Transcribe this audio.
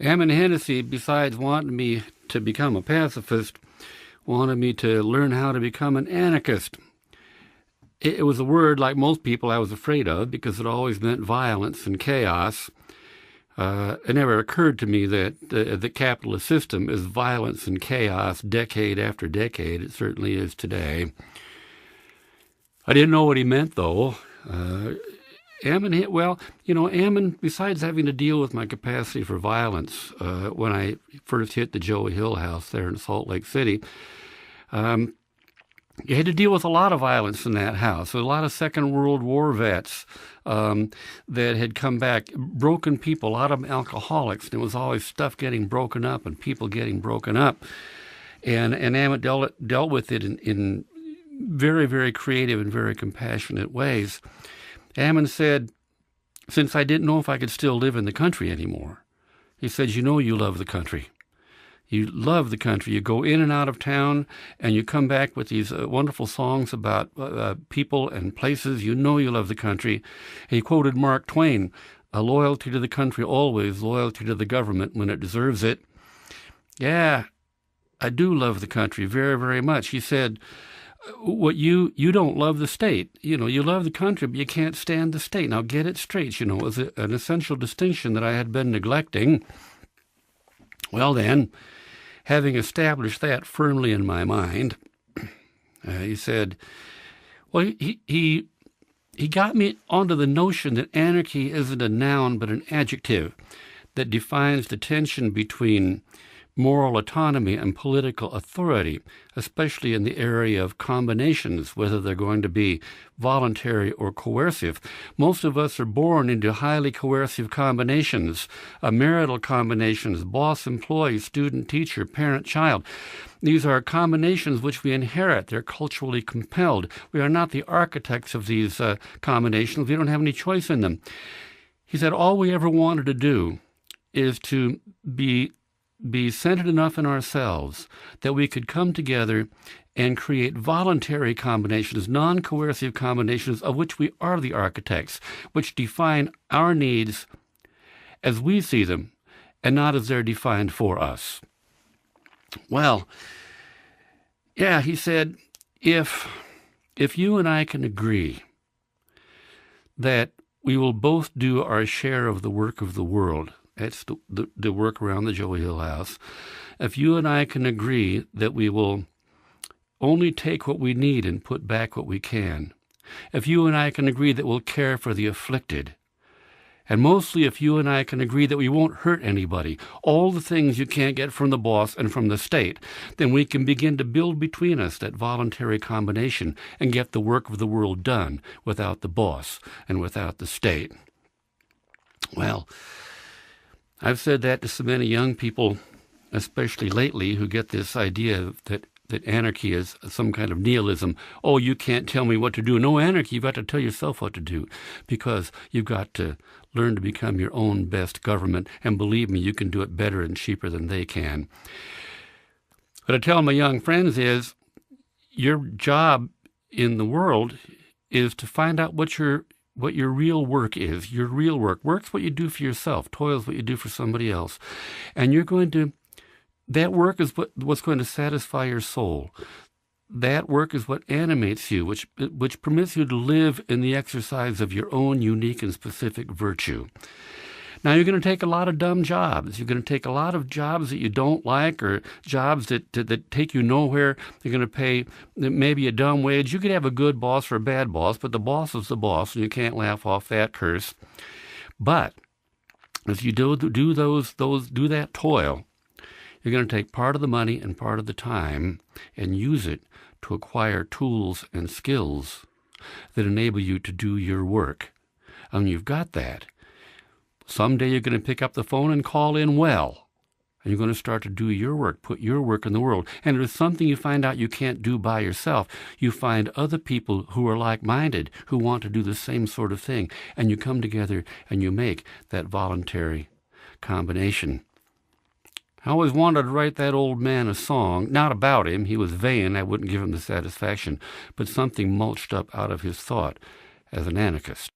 Ammon Hennessy, besides wanting me to become a pacifist, wanted me to learn how to become an anarchist. It was a word, like most people, I was afraid of because it always meant violence and chaos. It never occurred to me that the capitalist system is violence and chaos decade after decade. It certainly is today. I didn't know what he meant, though. Ammon, besides having to deal with my capacity for violence when I first hit the Joey Hill house there in Salt Lake City, you had to deal with a lot of violence in that house. There were a lot of Second World War vets that had come back, broken people, a lot of them alcoholics. And it was always stuff getting broken up and people getting broken up. And Ammon dealt with it in very, very creative and very compassionate ways. Ammon said, since I didn't know if I could still live in the country anymore, he said, you know you love the country. You love the country. You go in and out of town, and you come back with these wonderful songs about people and places. You know you love the country. He quoted Mark Twain, loyalty to the country always, loyalty to the government when it deserves it. Yeah, I do love the country very, very much. He said, what you don't love the state. You love the country, but you can't stand the state. Now get it straight. It was an essential distinction that I had been neglecting. Well then, having established that firmly in my mind, he said, well, he got me onto the notion that anarchy isn't a noun but an adjective that defines the tension between moral autonomy and political authority, especially in the area of combinations, whether they're going to be voluntary or coercive. Most of us are born into highly coercive combinations, marital combinations, boss-employee, student-teacher, parent-child. These are combinations which we inherit. They're culturally compelled. We are not the architects of these combinations. We don't have any choice in them. He said all we ever wanted to do is to be centered enough in ourselves that we could come together and create voluntary combinations, non-coercive combinations of which we are the architects, which define our needs as we see them and not as they're defined for us. Well, yeah, he said, if you and I can agree that we will both do our share of the work of the world, that's the work around the Joey Hill house. If you and I can agree that we will only take what we need and put back what we can, if you and I can agree that we'll care for the afflicted, and mostly if you and I can agree that we won't hurt anybody, all the things you can't get from the boss and from the state, then we can begin to build between us that voluntary combination and get the work of the world done without the boss and without the state. Well, I've said that to so many young people, especially lately, who get this idea that anarchy is some kind of nihilism. Oh, you can't tell me what to do. No anarchy, you've got to tell yourself what to do because you've got to learn to become your own best government, and believe me, you can do it better and cheaper than they can. What I tell my young friends is your job in the world is to find out what your real work is. Your real work. Work's what you do for yourself. Toil's what you do for somebody else. And that work is what's going to satisfy your soul. That work is what animates you, which permits you to live in the exercise of your own unique and specific virtue. Now, you're going to take a lot of dumb jobs. You're going to take a lot of jobs that you don't like, or jobs that take you nowhere. You're going to pay maybe a dumb wage. You could have a good boss or a bad boss, but the boss is the boss, and you can't laugh off that curse. But if you do that toil, you're going to take part of the money and part of the time and use it to acquire tools and skills that enable you to do your work. And when you've got that, someday you're going to pick up the phone and call in well, and you're going to start to do your work, put your work in the world. And if there's something you find out you can't do by yourself, you find other people who are like-minded, who want to do the same sort of thing, and you come together and you make that voluntary combination. I always wanted to write that old man a song, not about him. He was vain. I wouldn't give him the satisfaction, but something mulched up out of his thought as an anarchist.